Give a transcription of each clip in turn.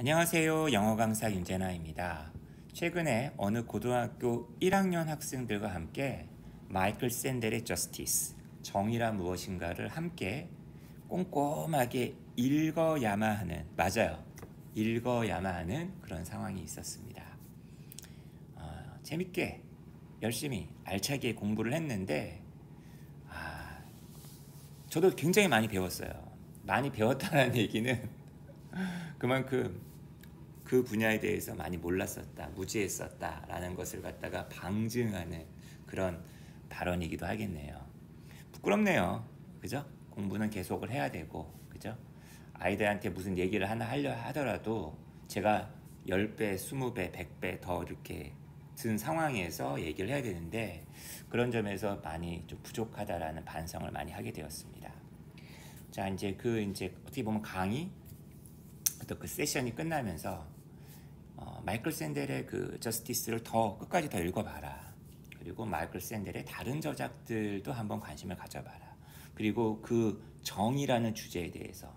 안녕하세요. 영어 강사 윤재나입니다. 최근에 어느 고등학교 1학년 학생들과 함께 마이클 샌델의 저스티스, 정의란 무엇인가를 함께 꼼꼼하게 읽어야만 하는, 맞아요. 읽어야만 하는 그런 상황이 있었습니다. 재밌게 열심히 알차게 공부를 했는데 저도 굉장히 많이 배웠어요. 많이 배웠다는 얘기는 그만큼 그 분야에 대해서 많이 몰랐었다, 무지했었다라는 것을 갖다가 방증하는 그런 발언이기도 하겠네요. 부끄럽네요. 그죠? 공부는 계속을 해야 되고, 그죠? 아이들한테 무슨 얘기를 하나 하려 하더라도 제가 10배, 20배, 100배 더 이렇게 든 상황에서 얘기를 해야 되는데 그런 점에서 많이 좀 부족하다라는 반성을 많이 하게 되었습니다. 자, 이제 어떻게 보면 강의 또 그 세션이 끝나면서 마이클 샌델의 그 저스티스를 더 끝까지 더 읽어봐라. 그리고 마이클 샌델의 다른 저작들도 한번 관심을 가져봐라. 그리고 그 정의라는 주제에 대해서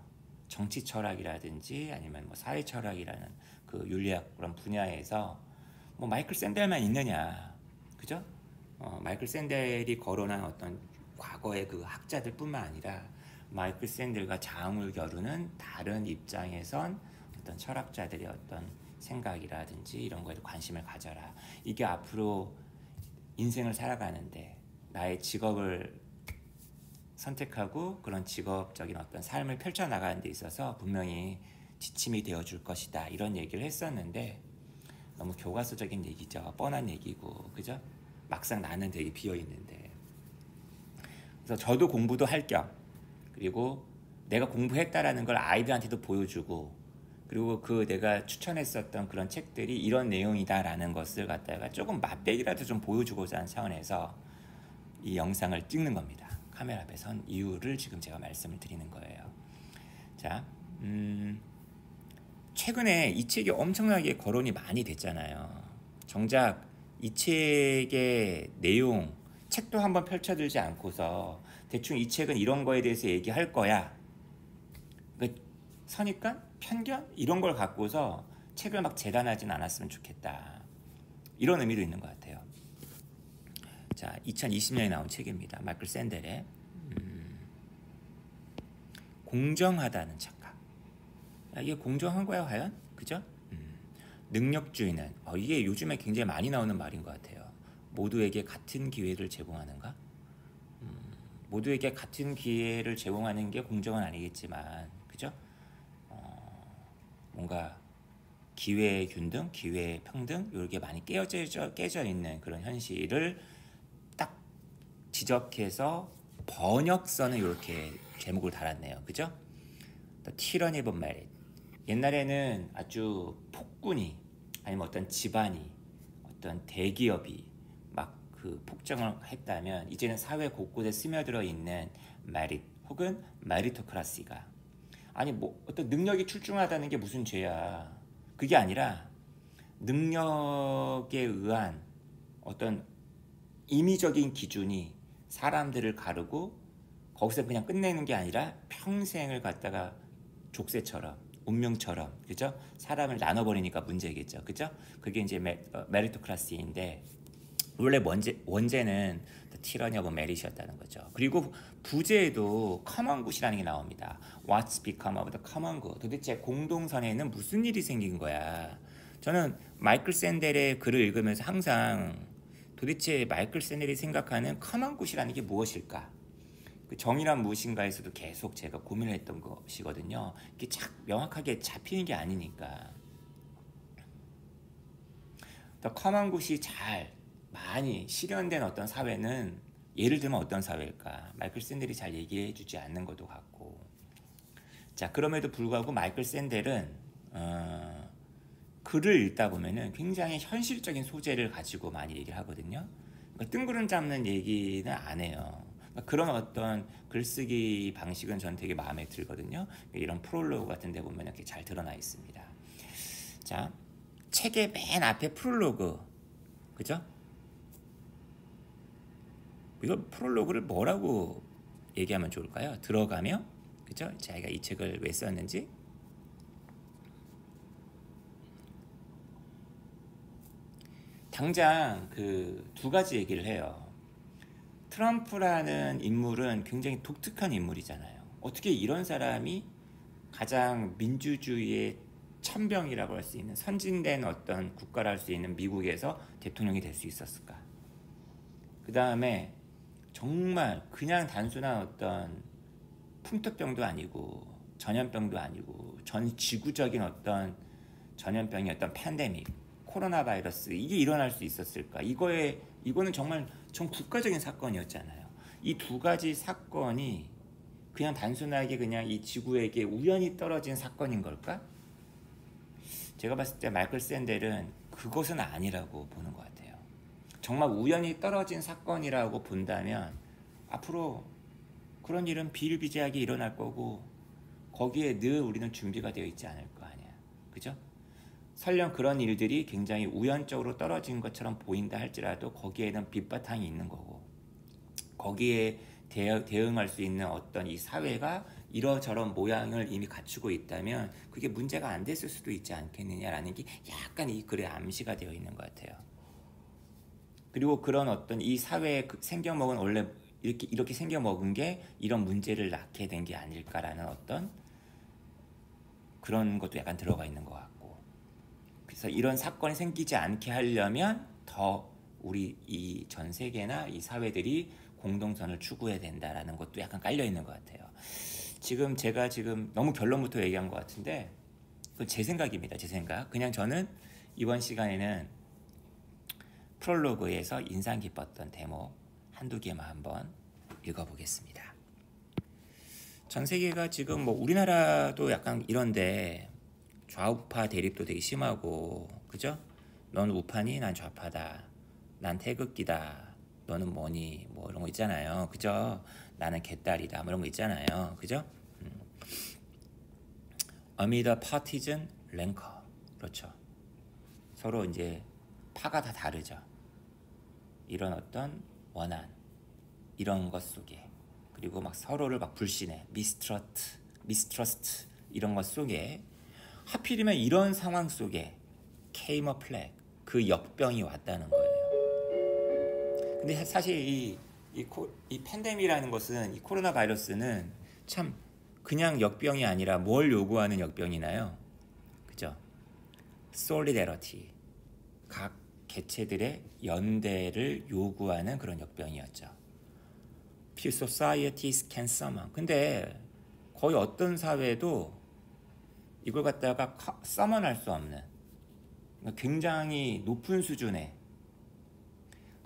정치 철학이라든지 아니면 뭐 사회 철학이라는 그 윤리학 그런 분야에서 뭐 마이클 샌델만 있느냐, 그죠? 마이클 샌델이 거론한 어떤 과거의 그 학자들뿐만 아니라 마이클 샌델과 장을 겨루는 다른 입장에선 어떤 철학자들의 어떤 생각이라든지 이런 거에 관심을 가져라. 이게 앞으로 인생을 살아가는데 나의 직업을 선택하고 그런 직업적인 어떤 삶을 펼쳐나가는 데 있어서 분명히 지침이 되어줄 것이다. 이런 얘기를 했었는데 너무 교과서적인 얘기죠. 뻔한 얘기고, 그죠? 막상 나는 되게 비어있는데. 그래서 저도 공부도 할 겸, 그리고 내가 공부했다라는 걸 아이들한테도 보여주고, 그리고 그 내가 추천했었던 그런 책들이 이런 내용이다라는 것을 갖다가 조금 맛배기라도 좀 보여주고자 하는 차원에서 이 영상을 찍는 겁니다. 카메라 앞에 선 이유를 지금 제가 말씀을 드리는 거예요. 자, 최근에 이 책이 엄청나게 거론이 많이 됐잖아요. 정작 이 책의 내용, 책도 한번 펼쳐들지 않고서 대충 이 책은 이런 거에 대해서 얘기할 거야. 그러니까 선입관? 편견? 이런 걸 갖고서 책을 막 재단하진 않았으면 좋겠다. 이런 의미도 있는 것 같아요. 자, 2020년에 나온 책입니다. 마이클 샌델의 공정하다는 착각. 이게 공정한 거야 과연? 그죠? 능력주의는 이게 요즘에 굉장히 많이 나오는 말인 것 같아요. 모두에게 같은 기회를 제공하는가? 모두에게 같은 기회를 제공하는 게 공정은 아니겠지만, 그죠? 뭔가 기회의 균등, 기회의 평등 이렇게 많이 깨져 있는 그런 현실을 딱 지적해서 번역서는 이렇게 제목을 달았네요. 그죠? The Tyranny of Merit. 옛날에는 아주 폭군이 아니면 어떤 집안이 어떤 대기업이 막 그 폭정을 했다면 이제는 사회 곳곳에 스며들어 있는 메릿 혹은 메리토크라시가 아니 뭐 어떤 능력이 출중하다는 게 무슨 죄야. 그게 아니라 능력에 의한 어떤 임의적인 기준이 사람들을 가르고 거기서 그냥 끝내는 게 아니라 평생을 갖다가 족쇄처럼 운명처럼, 그죠? 사람을 나눠버리니까 문제겠죠, 그죠? 그게 이제 메리토크라시인데 원래 원제는 티라니 오브 메릿이었다는 거죠. 그리고 부제에도 커먼 굿이라는 게 나옵니다. What's become of the common good? 도대체 공동선에는 무슨 일이 생긴 거야? 저는 마이클 샌델의 글을 읽으면서 항상 도대체 마이클 샌델이 생각하는 커먼 굿이라는 게 무엇일까? 그 정의란 무엇인가에서도 계속 제가 고민을 했던 것이거든요. 이게 명확하게 잡히는 게 아니니까. 더 커먼 굿이 잘 많이 실현된 어떤 사회는 예를 들면 어떤 사회일까? 마이클 샌델이 잘 얘기해 주지 않는 것도 같고. 자, 그럼에도 불구하고 마이클 샌델은 글을 읽다 보면은 굉장히 현실적인 소재를 가지고 많이 얘기를 하거든요. 그러니까 뜬구름 잡는 얘기는 안 해요. 그러니까 그런 어떤 글쓰기 방식은 전 되게 마음에 들거든요. 이런 프롤로그 같은 데 보면 이렇게 잘 드러나 있습니다. 자, 책의 맨 앞에 프롤로그, 그죠? 이걸 프롤로그를 뭐라고 얘기하면 좋을까요? 들어가며, 그죠? 자기가 이 책을 왜 썼는지, 당장 그 두 가지 얘기를 해요. 트럼프라는 인물은 굉장히 독특한 인물이잖아요. 어떻게 이런 사람이 가장 민주주의의 천병이라고 할 수 있는 선진된 어떤 국가라 할 수 있는 미국에서 대통령이 될 수 있었을까? 그 다음에 정말 그냥 단순한 어떤 풍토병도 아니고 전염병도 아니고 전 지구적인 어떤 전염병이 어떤 팬데믹, 코로나 바이러스 이게 일어날 수 있었을까? 이거는 정말 전 국가적인 사건이었잖아요. 이 두 가지 사건이 그냥 단순하게 그냥 이 지구에게 우연히 떨어진 사건인 걸까? 제가 봤을 때 마이클 샌델은 그것은 아니라고 보는 것 같아요. 정말 우연히 떨어진 사건이라고 본다면 앞으로 그런 일은 비일비재하게 일어날 거고 거기에 늘 우리는 준비가 되어 있지 않을 거 아니야. 그죠? 설령 그런 일들이 굉장히 우연적으로 떨어진 것처럼 보인다 할지라도 거기에는 밑바탕이 있는 거고 거기에 대응할 수 있는 어떤 이 사회가 이러저런 모양을 이미 갖추고 있다면 그게 문제가 안 됐을 수도 있지 않겠느냐라는 게 약간 이 글에 암시가 되어 있는 것 같아요. 그리고 그런 어떤 이 사회에 생겨먹은 원래 이렇게 생겨먹은 게 이런 문제를 낳게 된 게 아닐까라는 어떤 그런 것도 약간 들어가 있는 것 같고 그래서 이런 사건이 생기지 않게 하려면 더 우리 이 전 세계나 이 사회들이 공동선을 추구해야 된다라는 것도 약간 깔려 있는 것 같아요. 제가 너무 결론부터 얘기한 것 같은데 그건 제 생각입니다. 제 생각. 그냥 저는 이번 시간에는 프롤로그에서 인상 깊었던 대목 한두 개만 한번 읽어보겠습니다. 전 세계가 지금 뭐 우리나라도 약간 이런데 좌우파 대립도 되게 심하고 그죠? 넌 우파니? 난 좌파다. 난 태극기다. 너는 뭐니? 뭐 이런 거 있잖아요. 그죠? 나는 개딸이다. 뭐 이런 거 있잖아요. 그죠? Amid a partisan rancor. 그렇죠. 서로 이제 파가 다 다르죠. 이런 어떤 원한 이런 것 속에 그리고 막 서로를 막 불신해 미스트러스트 이런 것 속에 하필이면 이런 상황 속에 came a plague 그 역병이 왔다는 거예요. 근데 사실 이 팬데믹이라는 것은 이 코로나 바이러스는 참 그냥 역병이 아니라 뭘 요구하는 역병이나요? 그죠? solidarity 각 개체들의 연대를 요구하는 그런 역병이었죠. Few societies can summon. 근데 거의 어떤 사회도 이걸 갖다가 서먼할 수 없는 굉장히 높은 수준의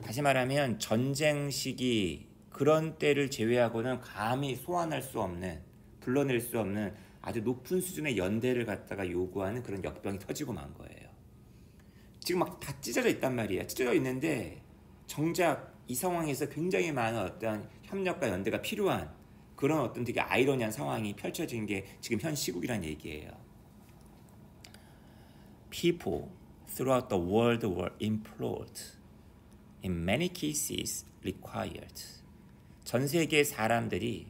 다시 말하면 전쟁 시기 그런 때를 제외하고는 감히 소환할 수 없는 불러낼 수 없는 아주 높은 수준의 연대를 갖다가 요구하는 그런 역병이 터지고 만 거예요. 지금 막 다 찢어져 있단 말이야. 찢어져 있는데 정작 이 상황에서 굉장히 많은 어떤 협력과 연대가 필요한 그런 어떤 되게 아이러니한 상황이 펼쳐진 게 지금 현 시국이란 얘기예요. People throughout the world were implored, in many cases required. 전 세계 사람들이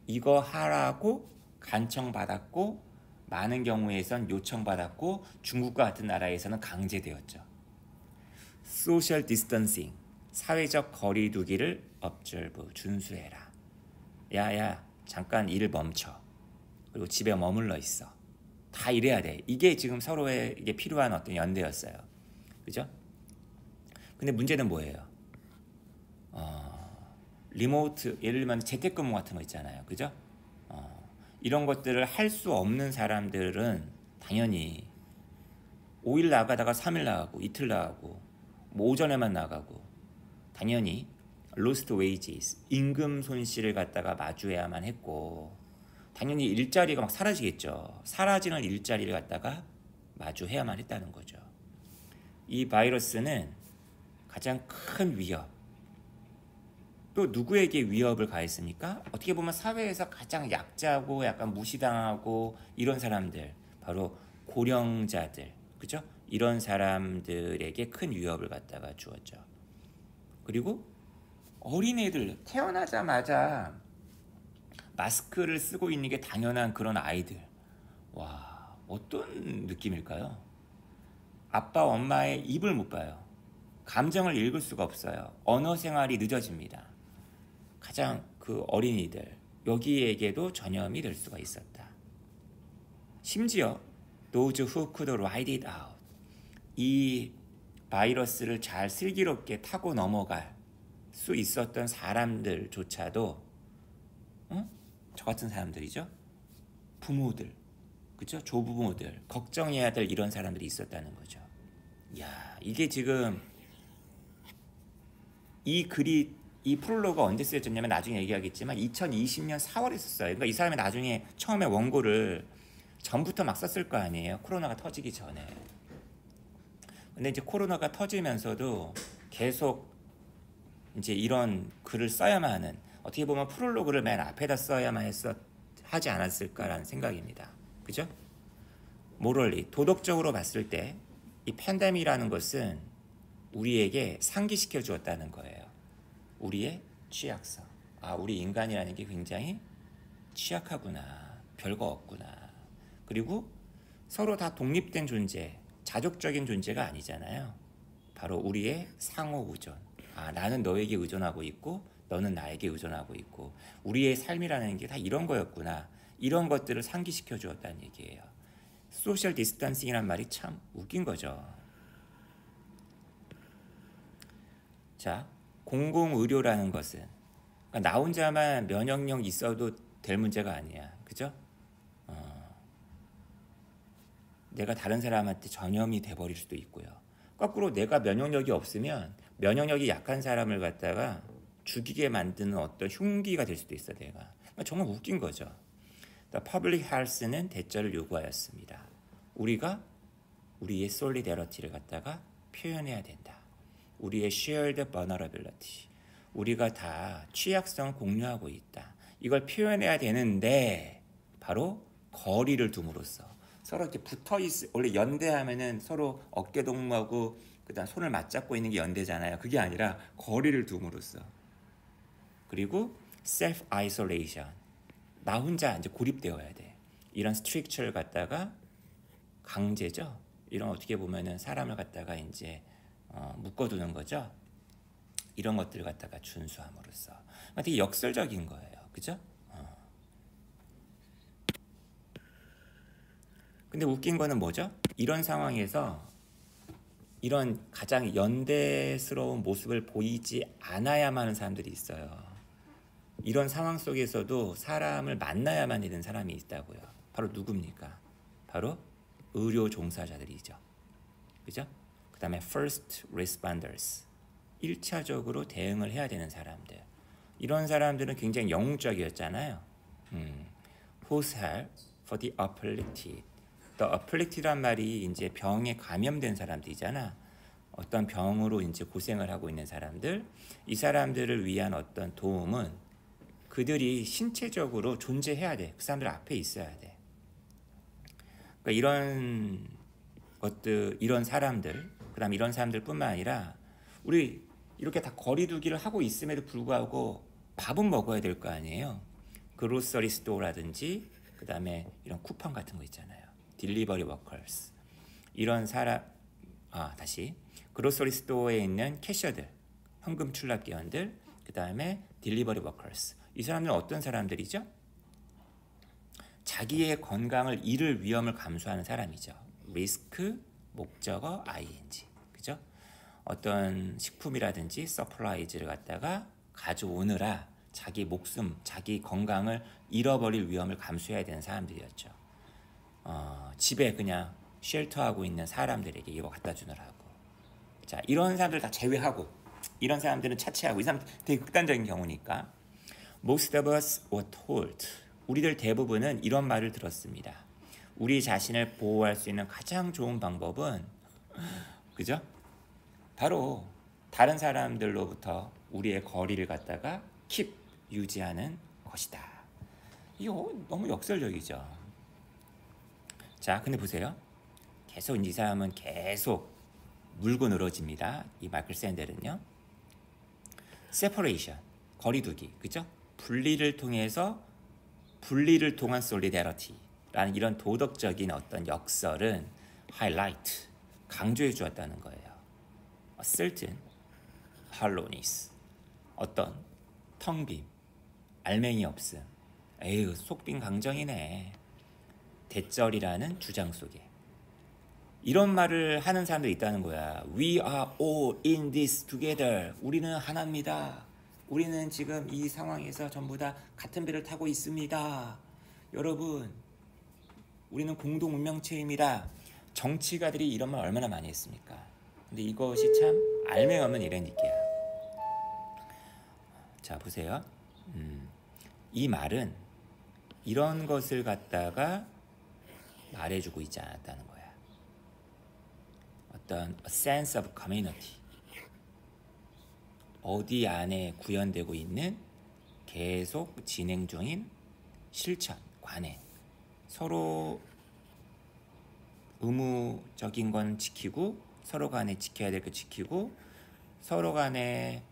이거 하라고 간청받았고 많은 경우에선 요청받았고 중국과 같은 나라에서는 강제되었죠. Social distancing, 사회적 거리 두기를 observe, 준수해라. 야야, 잠깐 일을 멈춰. 그리고 집에 머물러 있어. 다 이래야 돼. 이게 지금 서로에게 필요한 어떤 연대였어요. 그죠? 근데 문제는 뭐예요? 리모트, 예를 들면 재택근무 같은 거 있잖아요. 그죠? 이런 것들을 할 수 없는 사람들은 당연히 5일 나가다가 3일 나가고 이틀 나가고 뭐 오전에만 나가고 당연히 lost wages, 임금 손실을 갖다가 마주해야만 했고 당연히 일자리가 막 사라지겠죠. 사라지는 일자리를 갖다가 마주해야만 했다는 거죠. 이 바이러스는 가장 큰 위협 또 누구에게 위협을 가했습니까? 어떻게 보면 사회에서 가장 약자고 약간 무시당하고 이런 사람들 바로 고령자들 그죠? 이런 사람들에게 큰 위협을 갖다가 주었죠. 그리고 어린애들 태어나자마자 마스크를 쓰고 있는 게 당연한 그런 아이들 와 어떤 느낌일까요? 아빠 엄마의 입을 못 봐요. 감정을 읽을 수가 없어요. 언어 생활이 늦어집니다. 가장 그 어린이들 여기에게도 전염이 될 수가 있었다. 심지어 those who could ride it out, 이 바이러스를 잘 슬기롭게 타고 넘어갈 수 있었던 사람들조차도 저 같은 사람들이죠. 부모들, 그죠? 조부모들, 걱정해야 될 이런 사람들이 있었다는 거죠. 야, 이게 지금 이 프롤로그가 언제 쓰여졌냐면 나중에 얘기하겠지만 2020년 4월에 썼어요. 그러니까 이 사람이 나중에 처음에 원고를 전부터 막 썼을 거 아니에요. 코로나가 터지기 전에. 근데 이제 코로나가 터지면서도 계속 이제 이런 글을 써야만 하는, 어떻게 보면 프롤로그를 맨 앞에다 써야만 하지 않았을까라는 생각입니다. 그죠? 모럴리, 도덕적으로 봤을 때 이 팬데믹이라는 것은 우리에게 상기시켜 주었다는 거예요. 우리의 취약성. 아, 우리 인간이라는 게 굉장히 취약하구나. 별거 없구나. 그리고 서로 다 독립된 존재, 자족적인 존재가 아니잖아요. 바로 우리의 상호 의존. 아, 나는 너에게 의존하고 있고 너는 나에게 의존하고 있고 우리의 삶이라는 게 다 이런 거였구나. 이런 것들을 상기시켜 주었다는 얘기예요. 소셜 디스턴싱이란 말이 참 웃긴 거죠. 자, 공공의료라는 것은 그러니까 나 혼자만 면역력 있어도 될 문제가 아니야. 그죠? 내가 다른 사람한테 전염이 돼버릴 수도 있고요. 거꾸로 내가 면역력이 없으면 면역력이 약한 사람을 갖다가 죽이게 만드는 어떤 흉기가 될 수도 있어. 내가. 그러니까 정말 웃긴 거죠. The public health는 대처를 요구하였습니다. 우리가 우리의 solidarity를 갖다가 표현해야 된다. 우리의 shared vulnerability. 우리가 다 취약성 공유하고 있다. 이걸 표현해야 되는데 바로 거리를 둠으로써 서로 이렇게 원래 연대하면은 서로 어깨 동무하고 그다음 손을 맞잡고 있는 게 연대잖아요. 그게 아니라 거리를 둠으로써. 그리고 self isolation. 나 혼자 이제 고립되어야 돼. 이런 스트릭처를 갖다가 강제죠. 이런 어떻게 보면은 사람을 갖다가 이제 묶어두는 거죠. 이런 것들을 갖다가 준수함으로써 되게 역설적인 거예요. 그죠? 근데 웃긴 거는 뭐죠? 이런 상황에서 이런 가장 연대스러운 모습을 보이지 않아야만 하는 사람들이 있어요. 이런 상황 속에서도 사람을 만나야만 되는 사람이 있다고요. 바로 누굽니까? 바로 의료 종사자들이죠. 그죠? 그 다음에 first responders. 1차적으로 대응을 해야 되는 사람들. 이런 사람들은 굉장히 영웅적이었잖아요. Whose help for the afflicted. The afflicted란 말이 이제 병에 감염된 사람들이잖아. 어떤 병으로 이제 고생을 하고 있는 사람들. 이 사람들을 위한 어떤 도움은 그들이 신체적으로 존재해야 돼. 그 사람들 앞에 있어야 돼. 그러니까 이런 것들, 이런 사람들, 그다음 이런 사람들뿐만 아니라 우리 이렇게 다 거리두기를 하고 있음에도 불구하고 밥은 먹어야 될 거 아니에요. 그로서리 스토어라든지 그다음에 이런 쿠팡 같은 거 있잖아요. 딜리버리 워커스. 이런 사람 다시 그로서리 스토어에 있는 캐셔들, 현금 출납기원들, 그다음에 딜리버리 워커스. 이 사람들은 어떤 사람들이죠? 자기의 건강을 잃을 위험을 감수하는 사람이죠. 리스크, 목적어, ing. 그죠? 어떤 식품이라든지 서플라이즈를 갖다가 가져오느라 자기 목숨, 자기 건강을 잃어버릴 위험을 감수해야 되는 사람들이었죠. 집에 그냥 쉘터하고 있는 사람들에게 이거 갖다 주느라고. 자, 이런 사람들 다 제외하고, 이런 사람들은 차치하고, 이 사람 되게 극단적인 경우니까. Most of us were told. 우리들 대부분은 이런 말을 들었습니다. 우리 자신을 보호할 수 있는 가장 좋은 방법은 그죠? 바로 다른 사람들로부터 우리의 거리를 갖다가 keep, 유지하는 것이다. 이거 너무 역설적이죠. 자, 근데 보세요. 계속 이 사람은 계속 물고 늘어집니다. 이 마이클 샌델은요. separation, 거리두기, 그죠? 분리를 통한 solidarity 라는 이런 도덕적인 어떤 역설은 highlight, 강조해 주었다는 거예요. A certain hollowness, 어떤 텅빔, 알맹이 없음, 에휴 속빈 강정이네, 대절이라는 주장 속에 이런 말을 하는 사람도 있다는 거야. We are all in this together. 우리는 하나입니다. 우리는 지금 이 상황에서 전부 다 같은 배를 타고 있습니다. 여러분, 우리는 공동 운명체입니다. 정치가들이 이런 말 얼마나 많이 했습니까? 근데 이것이 참 알맹이 없는 이래니까요. 자, 보세요. 이 말은 이런 것을 갖다가 말해주고 있지 않았다는 거야. 어떤 a sense of community, 어디 안에 구현되고 있는 계속 진행 중인 실천, 관행, 서로 의무적인 건 지키고 서로 간에 지켜야 될 거 지키고 서로 간에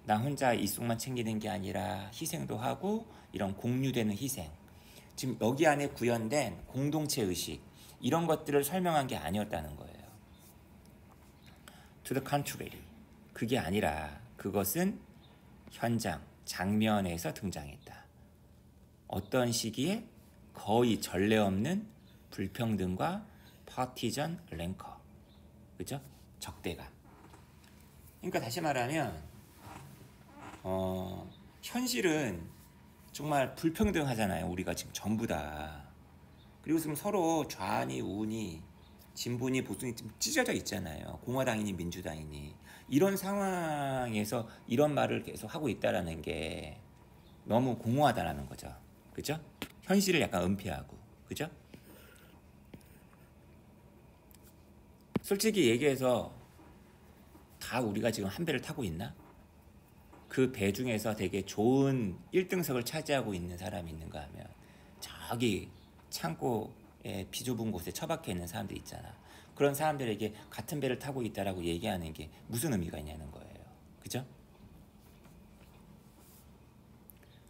나 혼자 이속만 챙기는 게 아니라 희생도 하고 이런 공유되는 희생, 지금 여기 안에 구현된 공동체 의식, 이런 것들을 설명한 게 아니었다는 거예요. To the contrary, 그게 아니라 그것은 현장, 장면에서 등장했다. 어떤 시기에 거의 전례 없는 불평등과 파티전 랭커, 그죠? 적대감. 그러니까 다시 말하면 현실은 정말 불평등하잖아요. 우리가 지금 전부 다. 그리고 지금 서로 좌니 우니 진보니 보수니 좀 찢어져 있잖아요. 공화당이니 민주당이니. 이런 상황에서 이런 말을 계속 하고 있다라는 게 너무 공허하다라는 거죠. 그죠? 현실을 약간 은폐하고. 그죠? 솔직히 얘기해서 다 우리가 지금 한 배를 타고 있나? 그 배 중에서 되게 좋은 1등석을 차지하고 있는 사람이 있는가 하면 저기 창고에 비좁은 곳에 처박혀 있는 사람들 있잖아. 그런 사람들에게 같은 배를 타고 있다라고 얘기하는 게 무슨 의미가 있냐는 거예요. 그죠?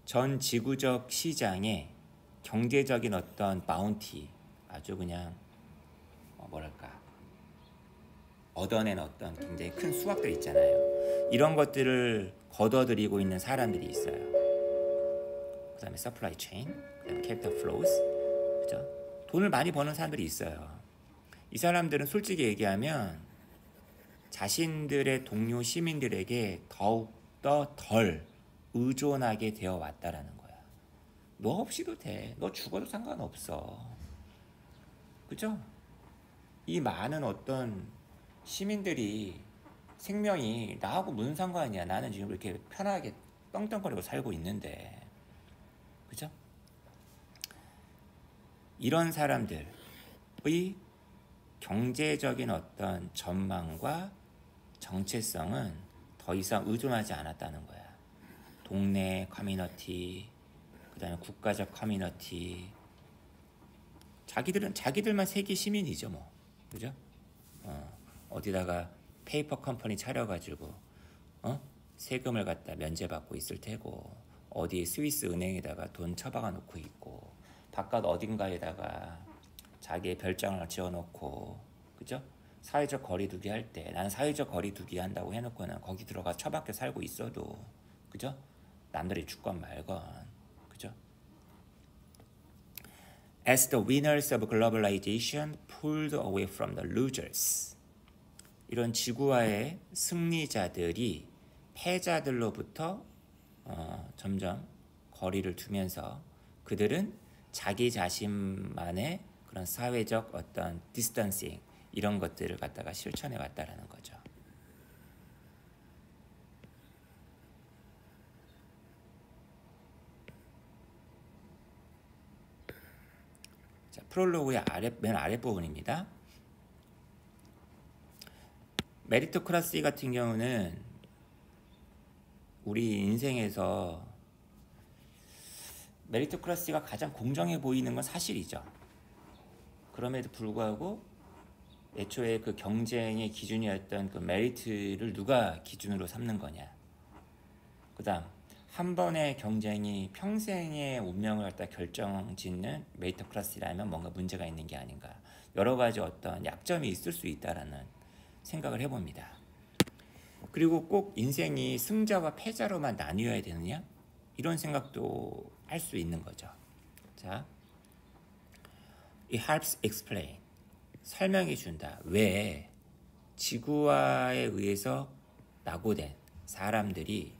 전 지구적 시장에 경제적인 어떤 바운티, 아주 그냥 뭐랄까 얻어낸 어떤 굉장히 큰 수확들 있잖아요. 이런 것들을 걷어들이고 있는 사람들이 있어요. 그 다음에 서플라이 체인, 그 다음에 캐피탈 플로우스, 그죠? 돈을 많이 버는 사람들이 있어요. 이 사람들은 솔직히 얘기하면 자신들의 동료 시민들에게 더욱더 덜 의존하게 되어 왔다라는 거야. 너 없이도 돼. 너 죽어도 상관없어. 그죠? 이 많은 어떤 시민들이 생명이 나하고 무슨 상관이야. 나는 지금 이렇게 편하게 떵떵거리고 살고 있는데. 그죠? 이런 사람들의 경제적인 어떤 전망과 정체성은 더 이상 의존하지 않았다는 거야. 동네 커뮤니티, 그 다음에 국가적 커뮤니티, 자기들만 세계 시민이죠 뭐. 그죠? 어디다가 페이퍼 컴퍼니 차려가지고 세금을 갖다 면제받고 있을 테고, 어디 스위스 은행에다가 돈 처박아 놓고 있고, 바깥 어딘가에다가 자기의 별장을 지어놓고, 그죠? 사회적 거리두기 할 때 나는 사회적 거리두기 한다고 해놓고는 거기 들어가 처박혀 살고 있어도, 그죠? 남들이 죽건 말건, 그죠? As the winners of globalization pulled away from the losers, 이런 지구화의 승리자들이 패자들로부터 점점 거리를 두면서 그들은 자기 자신만의 그런 사회적 어떤 디스턴싱, 이런 것들을 갖다가 실천해 왔다라는 거죠. 자, 프롤로그의 맨 아랫부분입니다. 메리토크라시 같은 경우는 우리 인생에서 메리토크라시가 가장 공정해 보이는 건 사실이죠. 그럼에도 불구하고 애초에 그 경쟁의 기준이었던 그 메리트를 누가 기준으로 삼는 거냐. 그 다음, 한 번의 경쟁이 평생의 운명을 갖다 결정짓는 메리토크라시라면 뭔가 문제가 있는 게 아닌가. 여러 가지 어떤 약점이 있을 수 있다라는 생각을 해봅니다. 그리고 꼭 인생이 승자와 패자로만 나뉘어야 되느냐? 이런 생각도 할 수 있는 거죠. 자, it helps explain. 설명해 준다. 왜 지구와에 의해서 낙오된 사람들이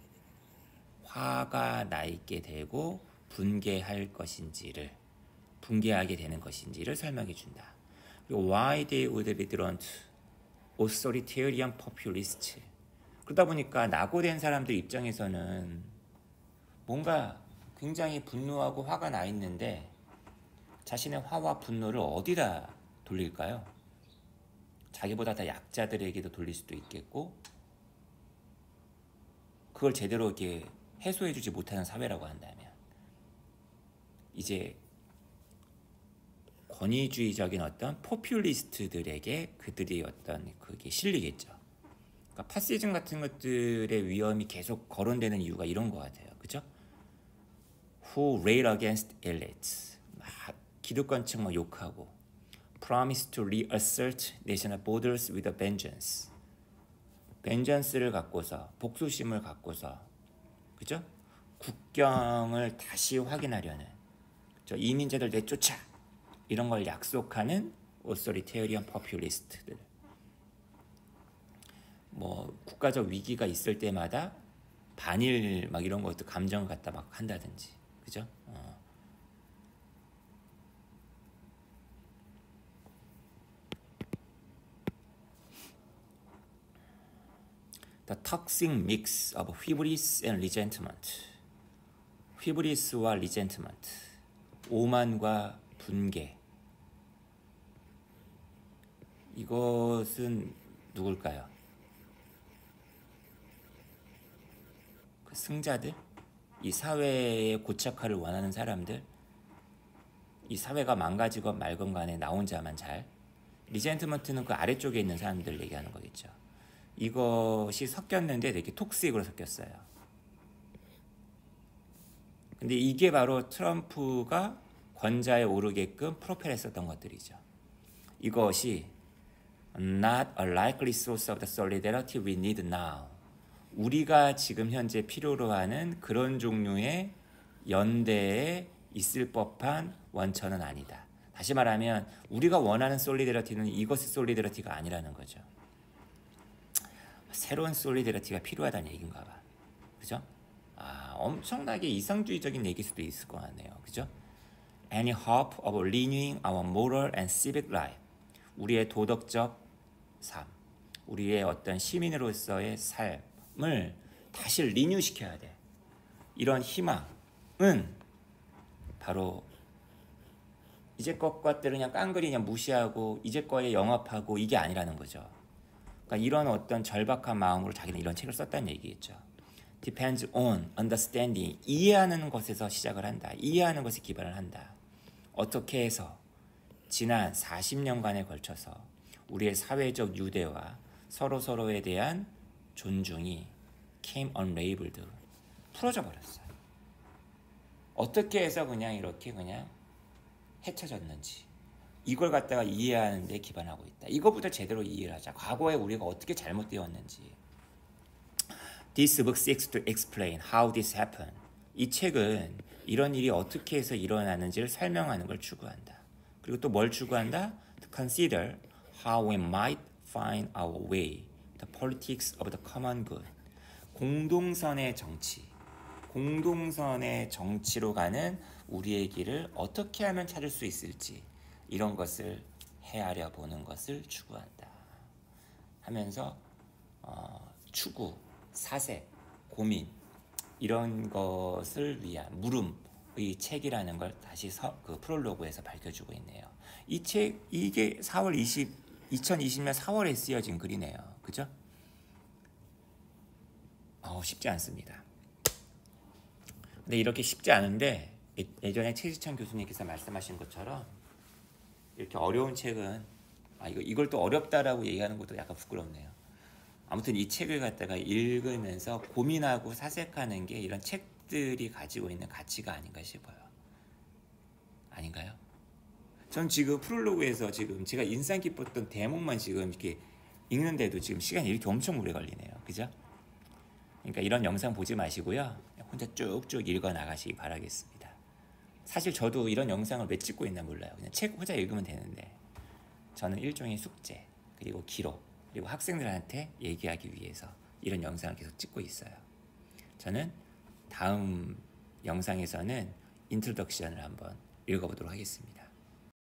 화가 나 있게 되고 분개하게 되는 것인지를 설명해 준다. 그리고 why they would be drawn to authoritarian populists. 그러다 보니까 낙오된 사람들 입장에서는 뭔가 굉장히 분노하고 화가 나 있는데 자신의 화와 분노를 어디다 돌릴까요? 자기보다 더 약자들에게도 돌릴 수도 있겠고, 그걸 제대로 이렇게 해소해주지 못하는 사회라고 한다면 이제 권위주의적인 어떤 포퓰리스트들에게 그들이 어떤 그게 실리겠죠. 그러니까 파시즘 같은 것들의 위험이 계속 거론되는 이유가 이런 것 같아요. 그죠? Who rail against elites. 막 기득권층 막 욕하고 promise to reassert national borders with a vengeance. vengeance를 갖고서, 복수심을 갖고서, 그죠? 국경을 다시 확인하려는, 이민자들 내쫓아, 이런 걸 약속하는 authoritarian populist들. 뭐 국가적 위기가 있을 때마다 반일 막 이런 것도 감정을 갖다 막 한다든지, 그죠? The toxic mix of hubris and resentment. hubris와 resentment. 오만과 분개. 이것은 누굴까요? 그 승자들? 이 사회의 고착화를 원하는 사람들? 이 사회가 망가지건 말건 간에 나 혼자만 잘? 리젠트먼트는 그 아래쪽에 있는 사람들 얘기하는 거겠죠. 이것이 섞였는데 되게 톡식으로 섞였어요. 근데 이게 바로 트럼프가 권좌에 오르게끔 프로펠했었던 것들이죠. 이것이 not a likely source of the solidarity we need now. 우리가 지금 현재 필요로 하는 그런 종류의 연대에 있을 법한 원천은 아니다. 다시 말하면 우리가 원하는 솔리더리티는 이것의 솔리더리티가 아니라는 거죠. 새로운 솔리더리티가 필요하다는 얘기인가 봐. 그죠? 엄청나게 이상주의적인 얘기일 수도 있을 것 같네요. 그죠? Any hope of renewing our moral and civic life. 우리의 도덕적 삶, 우리의 어떤 시민으로서의 삶을 다시 리뉴시켜야 돼. 이런 희망은 바로 이제 것들을 그냥 깡그리 그냥 무시하고 이제 거에 영합하고 이게 아니라는 거죠. 그러니까 이런 어떤 절박한 마음으로 자기는 이런 책을 썼다는 얘기겠죠. Depends on understanding. 이해하는 것에서 시작을 한다. 이해하는 것에 기반을 한다. 어떻게 해서 지난 40년간에 걸쳐서 우리의 사회적 유대와 서로서로에 대한 존중이 came unraveled. 풀어져 버렸어요. 어떻게 해서 그냥 이렇게 그냥 헤쳐졌는지 이걸 갖다가 이해하는 데 기반하고 있다. 이거부터 제대로 이해를 하자. 과거에 우리가 어떻게 잘못되었는지. This book seeks to explain how this happened. 이 책은 이런 일이 어떻게 해서 일어나는지를 설명하는 걸 추구한다. 그리고 또 뭘 추구한다? To consider how we might find our way. The politics of the common good. 공동선의 정치. 공동선의 정치로 가는 우리의 길을 어떻게 하면 찾을 수 있을지 이런 것을 헤아려 보는 것을 추구한다 하면서 추구, 사색, 고민 이런 것을 위한 물음의 책이라는 걸 다시 그 프롤로그에서 밝혀주고 있네요. 이 책 이게 2020년 4월에 쓰여진 글이네요. 그죠? 쉽지 않습니다. 근데 이렇게 쉽지 않은데 예전에 최지천 교수님께서 말씀하신 것처럼 이렇게 어려운 책은 이걸 또 어렵다라고 얘기하는 것도 약간 부끄럽네요. 아무튼 이 책을 갖다가 읽으면서 고민하고 사색하는 게 이런 책들이 가지고 있는 가치가 아닌가 싶어요. 아닌가요? 전 지금 프롤로그에서 지금 제가 인상 깊었던 대목만 지금 이렇게 읽는데도 지금 시간이 이렇게 엄청 오래 걸리네요. 그죠? 그러니까 이런 영상 보지 마시고요. 혼자 쭉쭉 읽어 나가시기 바라겠습니다. 사실 저도 이런 영상을 왜 찍고 있나 몰라요. 그냥 책 혼자 읽으면 되는데 저는 일종의 숙제, 그리고 기록, 그리고 학생들한테 얘기하기 위해서 이런 영상을 계속 찍고 있어요. 저는 다음 영상에서는 인트로덕션을 한번 읽어보도록 하겠습니다.